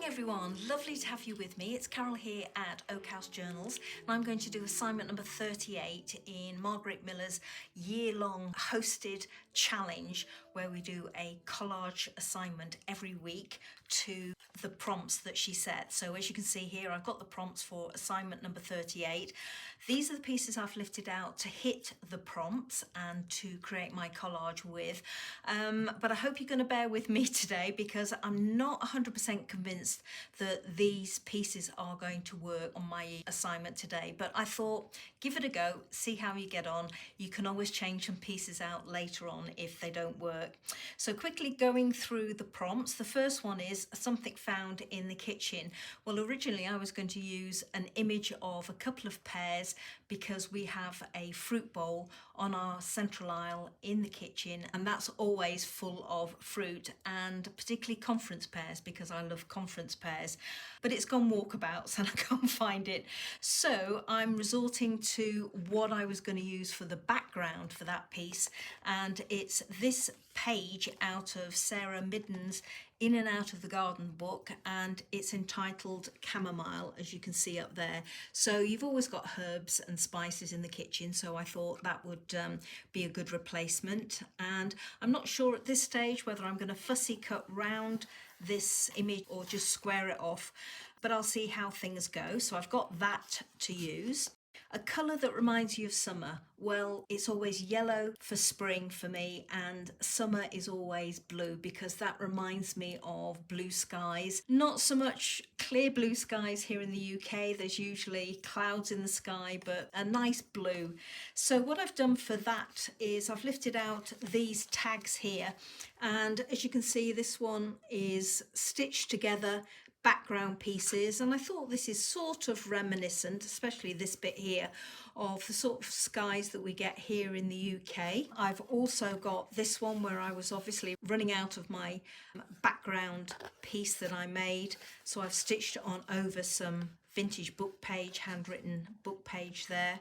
morning everyone, lovely to have you with me. It's Carol here at Oak House Journals and I'm going to do assignment number 38 in Margarete Miller's year-long hosted challenge where we do a collage assignment every week to the prompts that she set. So as you can see here, I've got the prompts for assignment number 38. These are the pieces I've lifted out to hit the prompts and to create my collage with. But I hope you're going to bear with me today because I'm not 100% convinced that these pieces are going to work on my assignment today. But I thought, give it a go, see how you get on. You can always change some pieces out later on if they don't work. So quickly going through the prompts. The first one is something found in the kitchen. Well, originally I was going to use an image of a couple of pears because we have a fruit bowl on our central aisle in the kitchen and that's always full of fruit, and particularly conference pears because I love conference pears, but it's gone walkabouts and I can't find it. So I'm resorting to what I was going to use for the background for that piece, and it's this page out of Sarah Midden's In and Out of the Garden book, and it's entitled Chamomile, as you can see up there. So you've always got herbs and spices in the kitchen, so I thought that would be a good replacement. And I'm not sure at this stage whether I'm going to fussy cut round this image or just square it off, but I'll see how things go. So I've got that to use. A colour that reminds you of summer, well, it's always yellow for spring for me, and summer is always blue because that reminds me of blue skies. Not so much clear blue skies here in the UK, there's usually clouds in the sky, but a nice blue. So what I've done for that is I've lifted out these tags here, and as you can see, this one is stitched together background pieces, and I thought this is sort of reminiscent, especially this bit here, of the sort of skies that we get here in the UK. I've also got this one where I was obviously running out of my background piece that I made, so I've stitched it on over some vintage book page, handwritten book page there.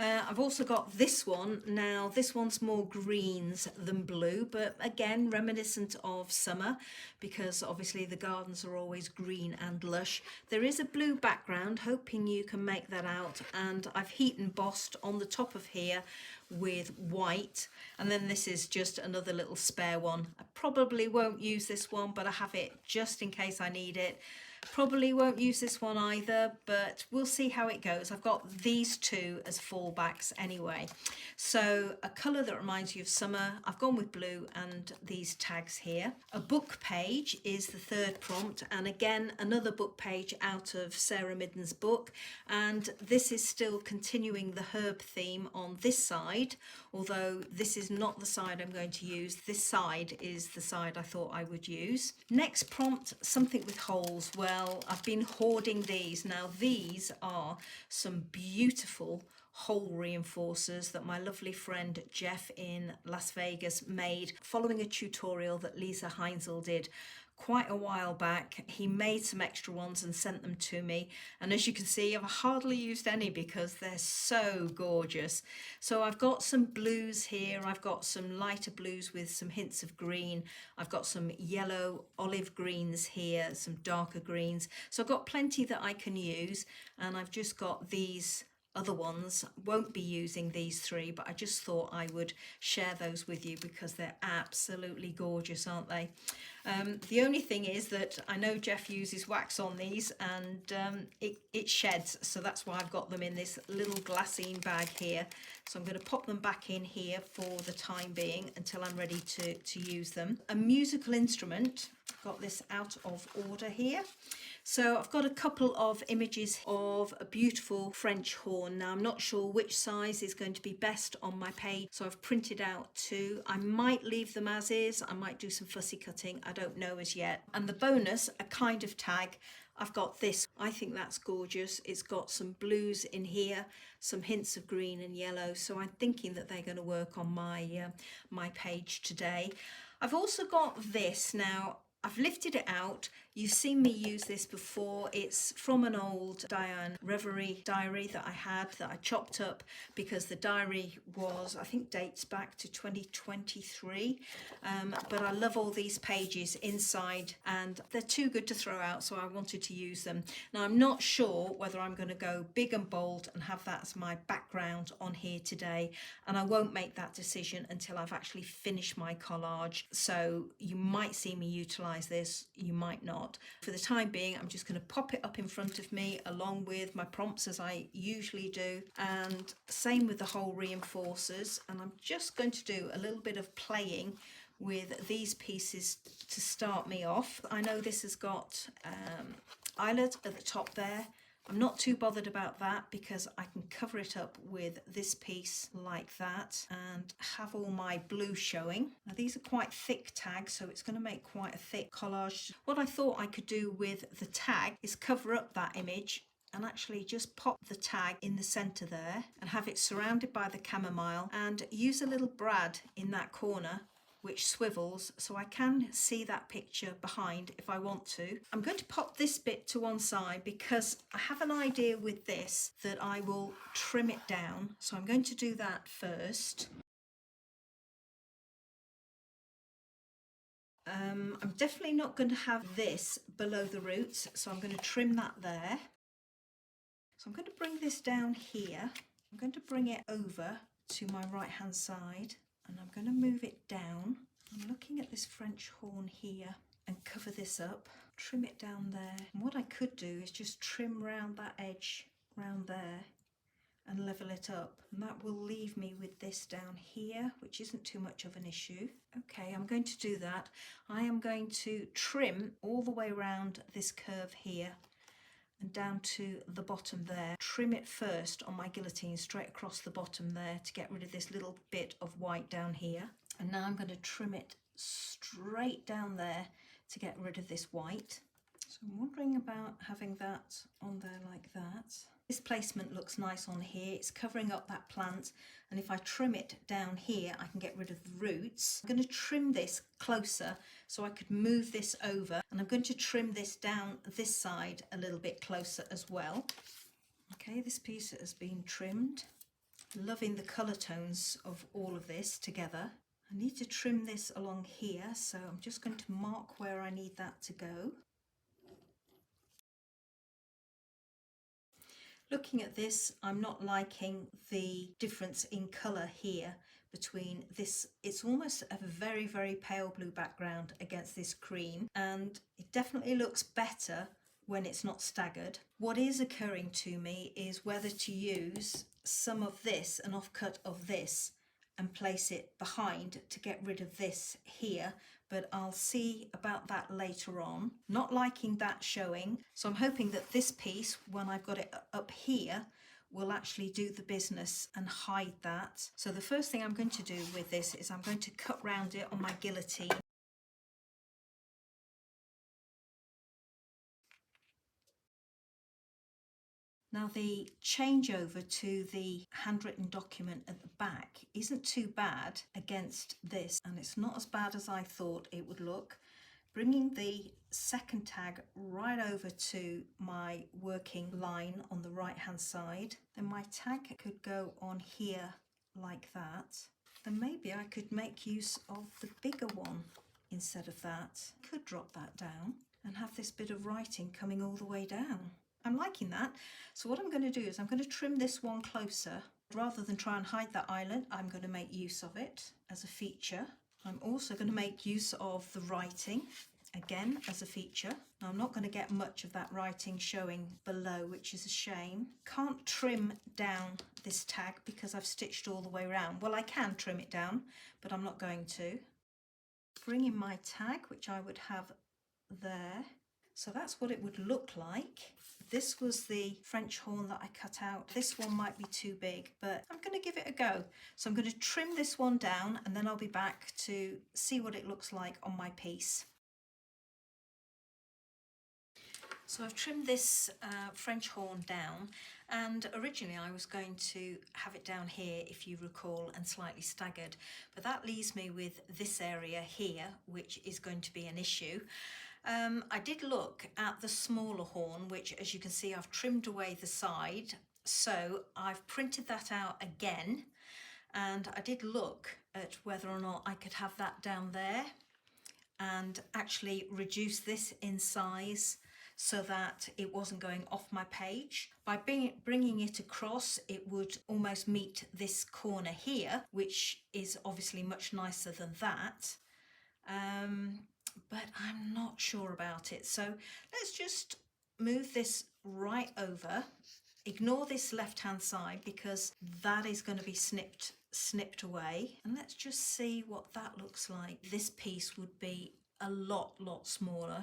I've also got this one. Now this one's more greens than blue, but again reminiscent of summer because obviously the gardens are always green and lush. There is a blue background, hoping you can make that out, and I've heat embossed on the top of here with white, and then this is just another little spare one. I probably won't use this one, but I have it just in case I need it. Probably won't use this one either, but we'll see how it goes. I've got these two as fallbacks anyway. So a colour that reminds you of summer, I've gone with blue, and these tags here. A book page is the third prompt, and again another book page out of Sarah Midden's book, and this is still continuing the herb theme on this side, although this is not the side I'm going to use. This side is the side I thought I would use. Next prompt, something with holes. Well, I've been hoarding these. Now these are some beautiful hole reinforcers that my lovely friend Jeff in Las Vegas made following a tutorial that Lisa Heinzel did quite a while back. He made some extra ones and sent them to me, and as you can see I've hardly used any because they're so gorgeous. So I've got some blues here, I've got some lighter blues with some hints of green, I've got some yellow olive greens here, some darker greens, so I've got plenty that I can use, and I've just got these other ones. Won't be using these three, but I just thought I would share those with you because they're absolutely gorgeous, aren't they? The only thing is that I know Jeff uses wax on these, and it sheds, so that's why I've got them in this little glassine bag here. So I'm going to pop them back in here for the time being until I'm ready to use them. A musical instrument, I've got this out of order here. So I've got a couple of images of a beautiful French horn. Now I'm not sure which size is going to be best on my page, so I've printed out two. I might leave them as is, I might do some fussy cutting, I don't know as yet. And the bonus, a kind of tag, I've got this. I think that's gorgeous. It's got some blues in here, some hints of green and yellow, so I'm thinking that they're going to work on my my page today. I've also got this. Now I've lifted it out. You've seen me use this before. It's from an old Diane Reverie diary that I had, that I chopped up because the diary was, I think, dates back to 2023. But I love all these pages inside and they're too good to throw out, so I wanted to use them. Now, I'm not sure whether I'm going to go big and bold and have that as my background on here today, and I won't make that decision until I've actually finished my collage. So you might see me utilize this, you might not. For the time being, I'm just going to pop it up in front of me along with my prompts as I usually do, and same with the whole reinforcers. And I'm just going to do a little bit of playing with these pieces to start me off. I know this has got eyelet at the top there. I'm not too bothered about that because I can cover it up with this piece like that and have all my blue showing. Now these are quite thick tags, so it's going to make quite a thick collage. What I thought I could do with the tag is cover up that image and actually just pop the tag in the center there and have it surrounded by the chamomile, and use a little brad in that corner which swivels so I can see that picture behind if I want to. I'm going to pop this bit to one side because I have an idea with this that I will trim it down, so I'm going to do that first. I'm definitely not going to have this below the roots, so I'm going to trim that there. So I'm going to bring this down here. I'm going to bring it over to my right hand side and I'm going to move it down. I'm looking at this French horn here and cover this up, trim it down there. And what I could do is just trim round that edge round there and level it up, and that will leave me with this down here, which isn't too much of an issue. Okay, I'm going to do that. I am going to trim all the way around this curve here and down to the bottom there. Trim it first on my guillotine straight across the bottom there to get rid of this little bit of white down here. And now I'm going to trim it straight down there to get rid of this white. So I'm wondering about having that on there like that. This placement looks nice on here. It's covering up that plant, and if I trim it down here I can get rid of the roots. I'm going to trim this closer so I could move this over, and I'm going to trim this down this side a little bit closer as well. Okay, this piece has been trimmed. Loving the colour tones of all of this together. I need to trim this along here, so I'm just going to mark where I need that to go. Looking at this, I'm not liking the difference in colour here between this. It's almost a very, very pale blue background against this cream, and it definitely looks better when it's not staggered. What is occurring to me is whether to use some of this, an offcut of this, and place it behind to get rid of this here, but I'll see about that later on. Not liking that showing, so I'm hoping that this piece, when I've got it up here, will actually do the business and hide that. So the first thing I'm going to do with this is I'm going to cut round it on my guillotine. Now the changeover to the handwritten document at the back isn't too bad against this, and it's not as bad as I thought it would look. Bringing the second tag right over to my working line on the right hand side, then my tag could go on here like that. Then maybe I could make use of the bigger one instead of that. Could drop that down and have this bit of writing coming all the way down. I'm liking that. So what I'm going to do is I'm going to trim this one closer. Rather than try and hide that eyelet, I'm going to make use of it as a feature. I'm also going to make use of the writing again as a feature. Now I'm not going to get much of that writing showing below, which is a shame. Can't trim down this tag because I've stitched all the way around. Well, I can trim it down, but I'm not going to. Bring in my tag, which I would have there. So that's what it would look like. This was the French horn that I cut out. This one might be too big, but I'm going to give it a go. So I'm going to trim this one down and then I'll be back to see what it looks like on my piece. So I've trimmed this French horn down, and originally I was going to have it down here, if you recall, and slightly staggered, but that leaves me with this area here, which is going to be an issue. I did look at the smaller horn, which, as you can see, I've trimmed away the side, so I've printed that out again, and I did look at whether or not I could have that down there and actually reduce this in size so that it wasn't going off my page. By bringing it across, it would almost meet this corner here, which is obviously much nicer than that. But I'm not sure about it. So let's just move this right over. Ignore this left-hand side because that is going to be snipped away. And let's just see what that looks like. This piece would be a lot smaller.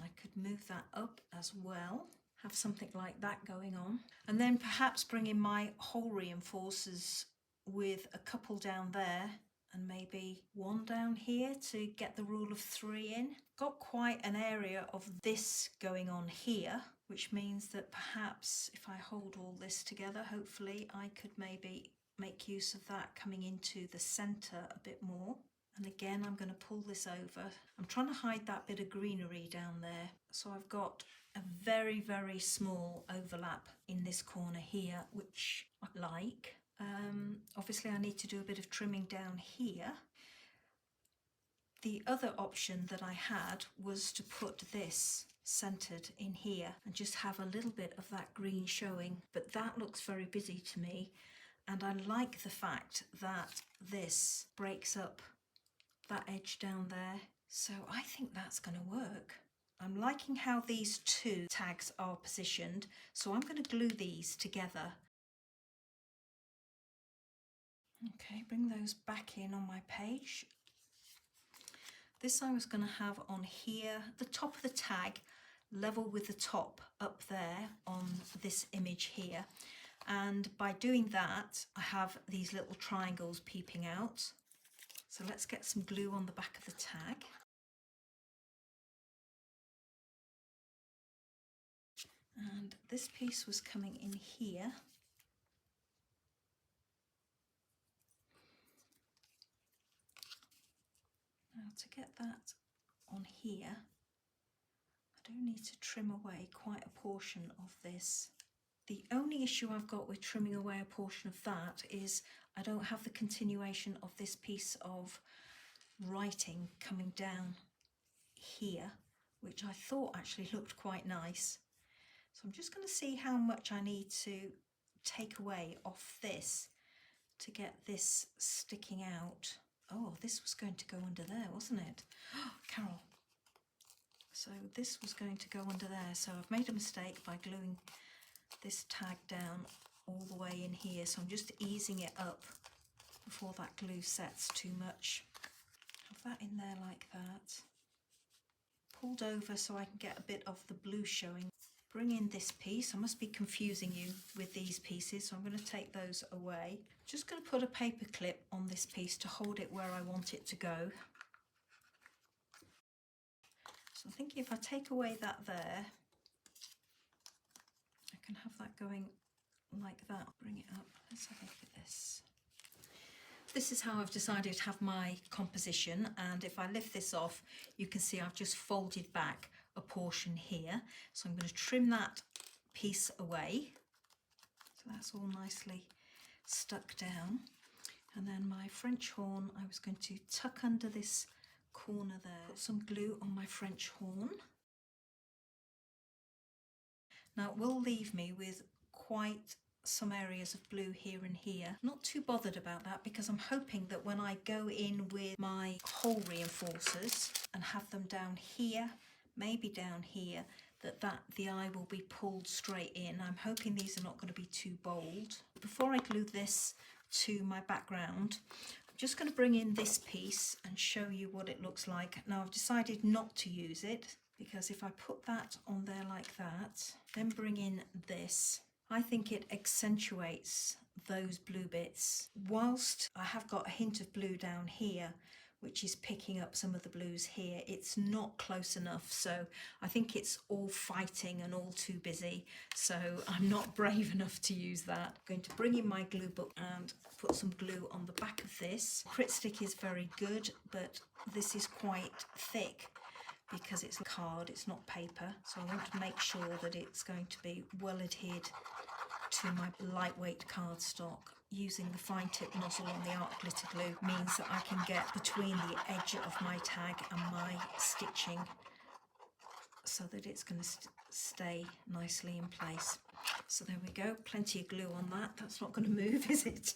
I could move that up as well, have something like that going on, and then perhaps bring in my hole reinforcers with a couple down there and maybe one down here to get the rule of 3 in. Got quite an area of this going on here, which means that perhaps if I hold all this together, hopefully I could maybe make use of that coming into the center a bit more. And again, I'm going to pull this over. I'm trying to hide that bit of greenery down there. So I've got a very small overlap in this corner here, which I like. Obviously, I need to do a bit of trimming down here. The other option that I had was to put this centered in here and just have a little bit of that green showing, but that looks very busy to me. And I like the fact that this breaks up that edge down there, so I think that's going to work. I'm liking how these two tags are positioned, so I'm going to glue these together. Okay, bring those back in on my page. This I was going to have on here, the top of the tag level with the top up there on this image here, and by doing that I have these little triangles peeping out. So let's get some glue on the back of the tag. And this piece was coming in here. Now to get that on here, I do need to trim away quite a portion of this. The only issue I've got with trimming away a portion of that is I don't have the continuation of this piece of writing coming down here, which I thought actually looked quite nice. So I'm just going to see how much I need to take away off this to get this sticking out. Oh, this was going to go under there, wasn't it? Oh, Carol. So this was going to go under there. So I've made a mistake by gluing this tag down all the way in here. So I'm just easing it up before that glue sets too much. Have that in there like that. Pulled over so I can get a bit of the blue showing. Bring in this piece. I must be confusing you with these pieces, so I'm going to take those away. Just going to put a paper clip on this piece to hold it where I want it to go. So I'm thinking if I take away that there, I can have that going like that. Bring it up. Let's have a look at this. This is how I've decided to have my composition, and if I lift this off, you can see I've just folded back a portion here. So I'm going to trim that piece away. So that's all nicely stuck down. And then my French horn, I was going to tuck under this corner there. Put some glue on my French horn. Now it will leave me with quite some areas of blue here and here. Not too bothered about that because I'm hoping that when I go in with my hole reinforcers and have them down here, maybe down here, that the eye will be pulled straight in. I'm hoping these are not going to be too bold. Before I glue this to my background, I'm just going to bring in this piece and show you what it looks like. Now I've decided not to use it because if I put that on there like that, then bring in this, I think it accentuates those blue bits. Whilst I have got a hint of blue down here, which is picking up some of the blues here. It's not close enough, so I think it's all fighting and all too busy, so I'm not brave enough to use that. I'm going to bring in my glue book and put some glue on the back of this. Crit stick is very good, but this is quite thick because it's a card, it's not paper, so I want to make sure that it's going to be well adhered to my lightweight cardstock. Using the fine tip nozzle on the art glitter glue means that I can get between the edge of my tag and my stitching so that it's going to stay nicely in place. So there we go, plenty of glue on that. That's not going to move, is it?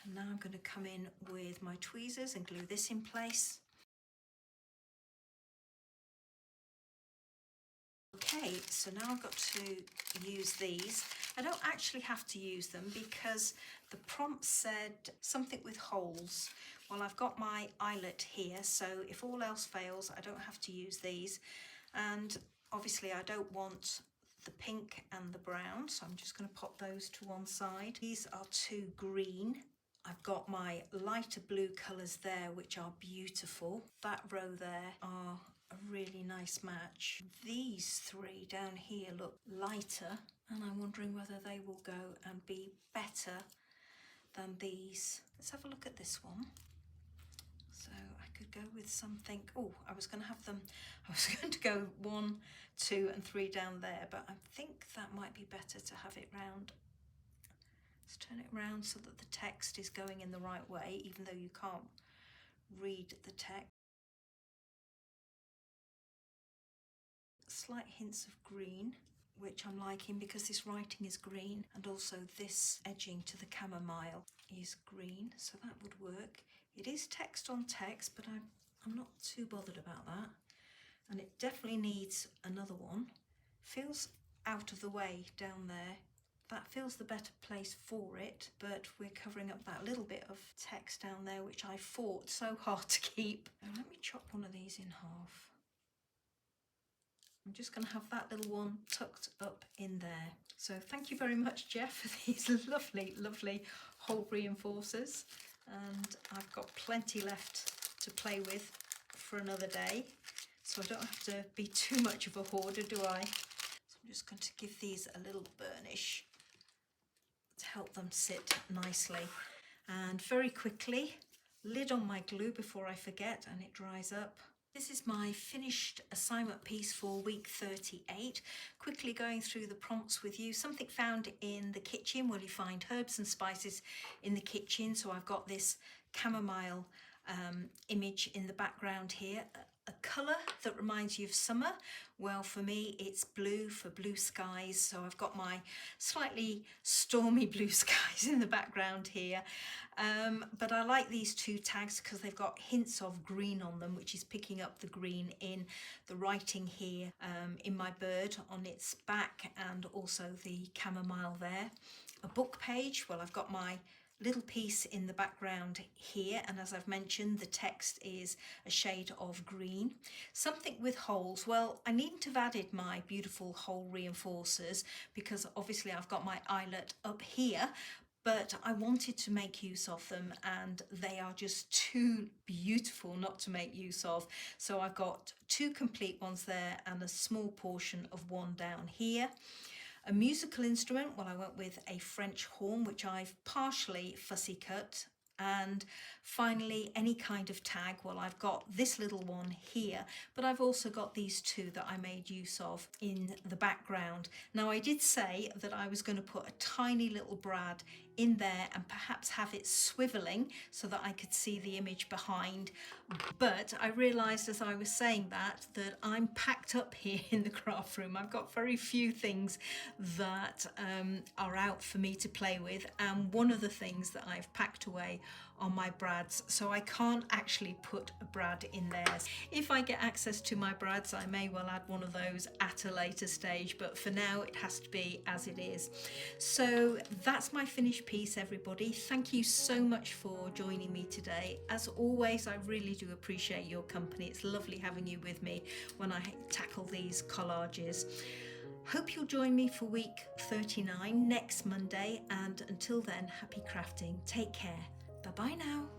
And now I'm going to come in with my tweezers and glue this in place. Okay, so now I've got to use these. I don't actually have to use them because the prompt said something with holes. Well, I've got my eyelet here, so if all else fails, I don't have to use these. And obviously I don't want the pink and the brown, so I'm just going to pop those to one side. These are too green. I've got my lighter blue colours there, which are beautiful. That row there are a really nice match. These three down here look lighter, and I'm wondering whether they will go and be better than these. Let's have a look at this one. So I could go with something, oh, I was going to go 1, 2 and 3 down there, but I think that might be better to have it round. Let's turn it around so that the text is going in the right way, even though you can't read the text. Slight hints of green, which I'm liking because this writing is green, and also this edging to the chamomile is green, so that would work. It is text on text, but I'm not too bothered about that. And it definitely needs another one. Feels out of the way down there. That feels the better place for it, but we're covering up that little bit of text down there, which I fought so hard to keep. Now let me chop one of these in half. I'm just going to have that little one tucked up in there. So thank you very much, Jeff, for these lovely, lovely hole reinforcers. And I've got plenty left to play with for another day, so I don't have to be too much of a hoarder, do I? So I'm just going to give these a little burnish to help them sit nicely. And very quickly, lid on my glue before I forget and it dries up. This is my finished assignment piece for week 38. Quickly going through the prompts with you. Something found in the kitchen. Well, you find herbs and spices in the kitchen. So I've got this chamomile image in the background here. A colour that reminds you of summer. Well, for me it's blue, for blue skies, so I've got my slightly stormy blue skies in the background here. But I like these two tags because they've got hints of green on them, which is picking up the green in the writing here, in my bird on its back, and also the chamomile there. A book page, well, I've got my little piece in the background here, and as I've mentioned, the text is a shade of green. Something with holes. Well, I needn't have added my beautiful hole reinforcers because obviously I've got my eyelet up here, but I wanted to make use of them and they are just too beautiful not to make use of. So I've got 2 complete ones there and a small portion of one down here. A musical instrument, well, I went with a French horn, which I've partially fussy cut. And finally, any kind of tag, well, I've got this little one here, but I've also got these 2 that I made use of in the background. Now, I did say that I was going to put a tiny little brad in there and perhaps have it swiveling so that I could see the image behind, but I realised as I was saying that I'm packed up here in the craft room. I've got very few things that are out for me to play with, and one of the things that I've packed away are my brads, so I can't actually put a brad in there. If I get access to my brads, I may well add one of those at a later stage, but for now it has to be as it is. So that's my finished piece, everybody. Thank you so much for joining me today. As always, I really do appreciate your company. It's lovely having you with me when I tackle these collages. Hope you'll join me for week 39 next Monday, and until then, happy crafting. Take care. Bye-bye now.